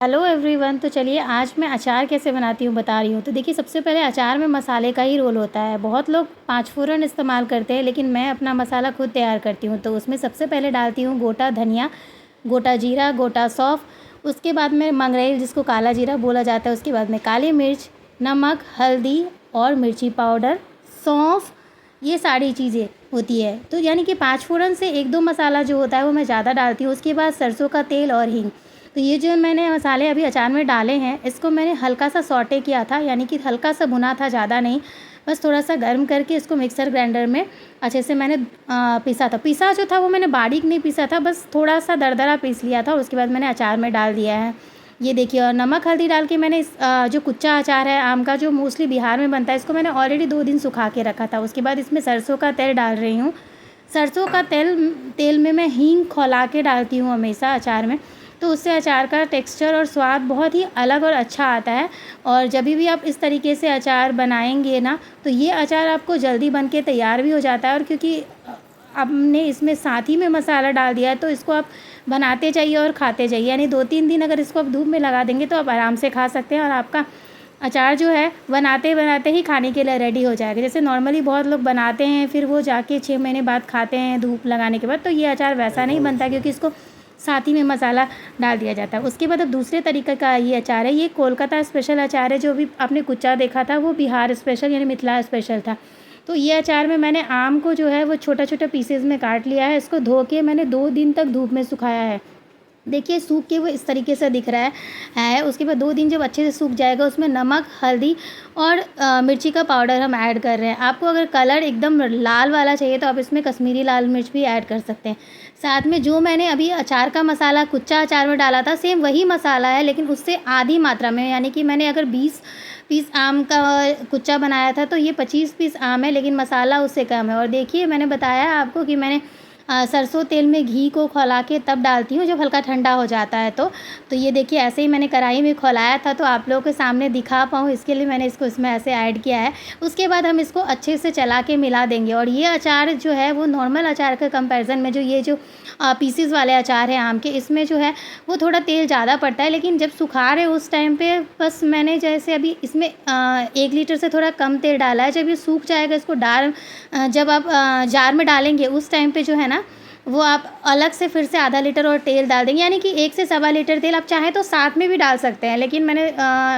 Hello everyone. तो चलिए आज मैं अचार कैसे बनाती हूँ बता रही हूँ। तो देखिए, सबसे पहले अचार में मसाले का ही रोल होता है। बहुत लोग पाँच फोरन इस्तेमाल करते हैं, लेकिन मैं अपना मसाला खुद तैयार करती हूँ। तो उसमें सबसे पहले डालती हूँ गोटा धनिया, गोटा जीरा, गोटा सौंफ। उसके बाद में मंगरेल, जिसको काला जीरा बोला जाता है। उसके बाद में काली मिर्च, नमक, हल्दी और मिर्ची पाउडर, सौंफ, ये सारी चीज़ें होती है। तो यानी कि पाँच फोरन से एक दो मसाला जो होता है वो मैं ज़्यादा डालती हूँ। उसके बाद सरसों का तेल और हींग। तो ये जो मैंने मसाले अभी अचार में डाले हैं, इसको मैंने हल्का सा सौटे किया था, यानी कि हल्का सा भुना था, ज़्यादा नहीं। बस थोड़ा सा गर्म करके इसको मिक्सर ग्राइंडर में अच्छे से मैंने पीसा था। पीसा जो था वो मैंने बारीक नहीं पीसा था, बस थोड़ा सा दरदरा पीस लिया था। उसके बाद मैंने अचार में डाल दिया है। ये देखिए, और नमक हल्दी डाल के मैंने इस जो कुच्चा अचार है आम का, जो मोस्टली बिहार में बनता है, इसको मैंने ऑलरेडी 2 दिन सुखा के रखा था। उसके बाद इसमें सरसों का तेल डाल रही हूँ। सरसों का तेल में मैं हींग खौला के डालती हूँ हमेशा अचार में। तो उससे अचार का टेक्सचर और स्वाद बहुत ही अलग और अच्छा आता है। और जब भी आप इस तरीके से अचार बनाएंगे ना, तो ये अचार आपको जल्दी बन के तैयार भी हो जाता है। और क्योंकि हमने इसमें साथ ही में मसाला डाल दिया है, तो इसको आप बनाते जाइए और खाते जाइए। यानी 2-3 दिन अगर इसको आप धूप में लगा देंगे तो आप आराम से खा सकते हैं, और आपका अचार जो है बनाते बनाते ही खाने के लिए रेडी हो जाएगा। जैसे नॉर्मली बहुत लोग बनाते हैं, फिर वो जाके 6 महीने बाद खाते हैं धूप लगाने के बाद। तो ये अचार वैसा नहीं बनता, क्योंकि इसको साथ ही में मसाला डाल दिया जाता है। उसके बाद अब दूसरे तरीके का ये अचार है। ये कोलकाता स्पेशल अचार है। जो भी आपने कुच्चा देखा था वो बिहार स्पेशल यानी मिथिला स्पेशल था। तो ये अचार में मैंने आम को जो है वो छोटा छोटा पीसेज में काट लिया है। इसको धो के मैंने 2 दिन तक धूप में सुखाया है। देखिए, सूख के वो इस तरीके से दिख रहा है। उसके बाद 2 दिन जब अच्छे से सूख जाएगा, उसमें नमक, हल्दी और मिर्ची का पाउडर हम ऐड कर रहे हैं। आपको अगर कलर एकदम लाल वाला चाहिए तो आप इसमें कश्मीरी लाल मिर्च भी ऐड कर सकते हैं। साथ में जो मैंने अभी अचार का मसाला कुच्चा अचार में डाला था, सेम वही मसाला है, लेकिन उससे आधी मात्रा में। यानी कि मैंने अगर 20 पीस आम का कुच्चा बनाया था, तो ये 25 पीस आम है, लेकिन मसाला उससे कम है। और देखिए, मैंने बताया आपको कि मैंने सरसों तेल में घी को खौला के तब डालती हूँ जब हल्का ठंडा हो जाता है। तो ये देखिए, ऐसे ही मैंने कढ़ाई में खौलाया था, तो आप लोगों के सामने दिखा पाऊँ इसके लिए मैंने इसको इसमें ऐसे ऐड किया है। उसके बाद हम इसको अच्छे से चला के मिला देंगे। और ये अचार जो है वो नॉर्मल अचार के कंपैरिजन में, जो ये जो पीसीज वाले अचार हैं आम के, इसमें जो है वो थोड़ा तेल ज़्यादा पड़ता है। लेकिन जब सुखा रहे उस टाइम पे बस मैंने जैसे अभी इसमें 1 लीटर से थोड़ा कम तेल डाला है। जब ये सूख जाएगा, इसको जब आप जार में डालेंगे उस टाइम पे जो है ना, वो आप अलग से फिर से आधा लीटर और तेल डाल देंगे। यानी कि 1 से सवा लीटर तेल आप चाहें तो साथ में भी डाल सकते हैं, लेकिन मैंने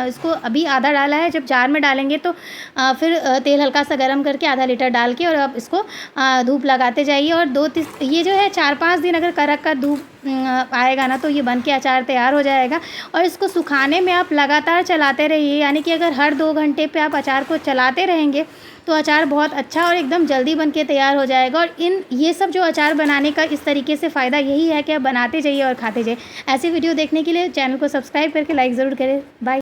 इसको अभी आधा डाला है। जब जार में डालेंगे तो फिर तेल हल्का सा गर्म करके आधा लीटर डाल के और आप इसको धूप लगाते जाइए। और ये जो है 4-5 दिन अगर कड़क का धूप आएगा ना, तो ये बन के अचार तैयार हो जाएगा। और इसको सुखाने में आप लगातार चलाते रहिए। यानी कि अगर हर 2 घंटे पे आप अचार को चलाते रहेंगे तो अचार बहुत अच्छा और एकदम जल्दी बन के तैयार हो जाएगा। और ये सब जो अचार बनाने का इस तरीके से फ़ायदा यही है कि आप बनाते जाइए और खाते जाइए। ऐसी वीडियो देखने के लिए चैनल को सब्सक्राइब करके लाइक ज़रूर करें। बाय।